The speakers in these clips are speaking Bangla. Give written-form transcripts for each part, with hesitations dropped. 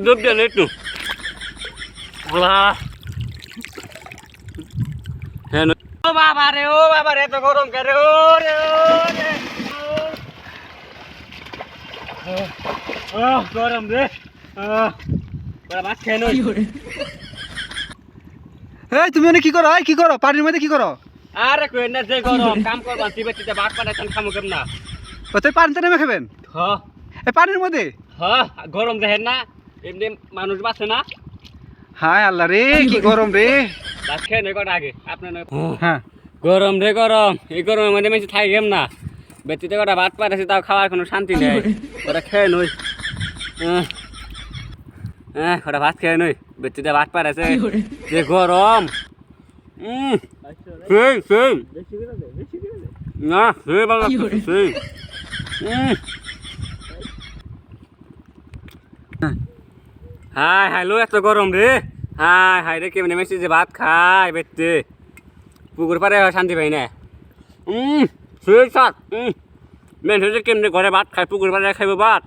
ডুব দেন একটু হ্যাঁ ও বাবা রে তো গরম কে রে ও রে গরম রে মাছ খেয়ে নই এই তুমি কি করো কি করো পানির মধ্যে কি করো আরে কই না যে গরম কাম করবা তিবে বাঘ পাঠাইছেন খামু কেম না ওতে পানিতে নেমে খাবেন হ্যাঁ এই পানির মধ্যে হ্যাঁ গরম দেখেন না এমনি মানুষ বাঁচে না হায় আল্লাহ রে কি গরম রে ভাত খেয়ে নই কটা আগে আপনার হ্যাঁ গরম রে গরম এই গরমের মধ্যে মেশি থাকি কেম না বেতিতে কটা ভাত পাঠাইছি তাও খাওয়ার কোনো শান্তি নেই ওটা খেয়ে নই ওটা ভাত খেয়ে নই বেতিতে ভাত পাঠাইছে যে গরম সেই সেই না সেই ভালো লাগছে সেই হাই হাই লো এত গরম রে হাই হাই রে কেমনে মেসি যে ভাত খাই বেতে পুকুর পারে শান্তি পাই না সেই সাত মেন হচ্ছে কেমনে ঘরে ভাত খাই পুকুর পারে খাইব ভাত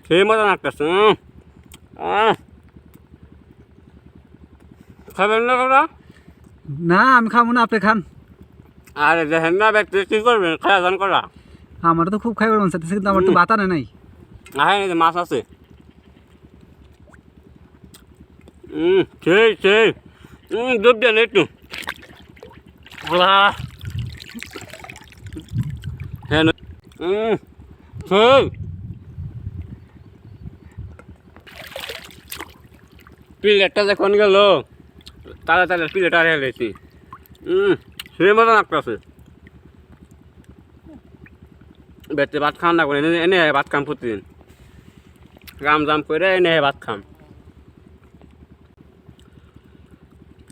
সেই মজা লাগতেছে খাবেন না কথা না আমি খাবো না আপনি খান আরে দেখেন না ব্যক্তি কি করবেন খাওয়া দান করা আমার তো খুব খাইবার মন চাইতেছে কিন্তু আমার তো ভাত আনে নাই আহে মাছ আছে সেই সেই ডুব দেন একটু হ্যাঁ সেই প্লেটটা যখন গেল তাহলে তাহলে প্লেট আর হেলেছি সেই মতো লাগতেছে বেতে ভাত খান না করে এনে ভাত খাম প্রতিদিন গাম জাম করে এনে ভাত খাম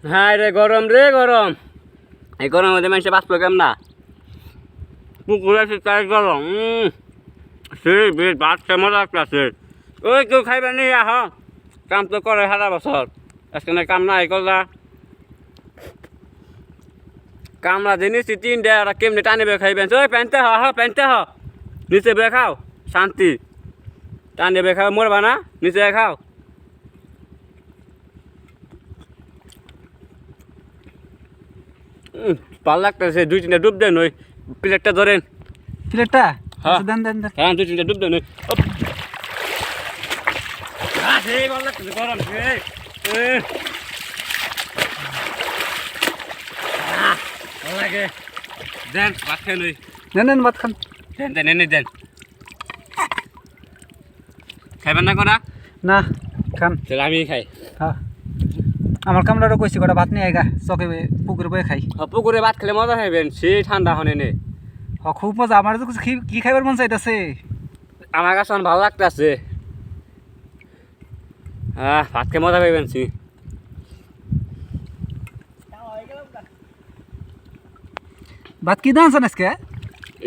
হ্যাঁ রে গরম এই গরমের মধ্যে মানুষে বাঁচলো কেম না পুকুরে আছে তাই গরম সেই বেশ ভাত খেয়ে মজা লাগতেছে ওই কেউ খাইবে নি আহ কাম তো করে সারা বছর আজকে কাম নাই করলা কামলা জিনিস তিনটে ওরা কেমনি টানিবে খাইবেন ওই প্যান্টে প্যান্টে নিচে বে খাও শান্তি টানে বে খাও মরবা না নিচে খাও ভালো লাগতেছে দুই তিনটা ডুব দেন ওই প্লেটটা ধরেন প্লেটটা হ্যাঁ দেন দেন দেন হ্যাঁ দুই তিনটা ডুব দেন ওই ভালো লাগতেছে গরম ভালো লাগে দেন ভাত খেয়ে নই নেন নেন ভাত খান দেন দেন এনে দেন খাইবেন না করা না খান তাহলে আমি খাই হ্যাঁ আমার কামড়ারও কইছি কটা ভাত নিয়ে আইগা চকে পুকুরে বয়ে খাই পুকুরে ভাত খেলে মজা খাইবেন সে ঠান্ডা হনে নে খুব মজা আমার তো কি খাইবার মন চাইতেছে আমার কাছে ভালো লাগতেছে হ্যাঁ ভাত খেয়ে মজা পাইবেন সি ভাত কি দান আজকে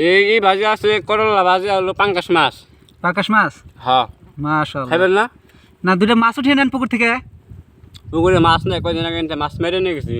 এই ভাজি আছে করলা ভাজি হলো পাঙ্কাশ মাছ পাকাশ মাছ হ্যাঁ মাশাআল্লাহ খাইবেন না না দুইটা মাছ উঠিয়ে নেন পুকুর থেকে পুকুরে মাছ নেই কয়দিন আগে মাছ মেরে নিয়ে গেছি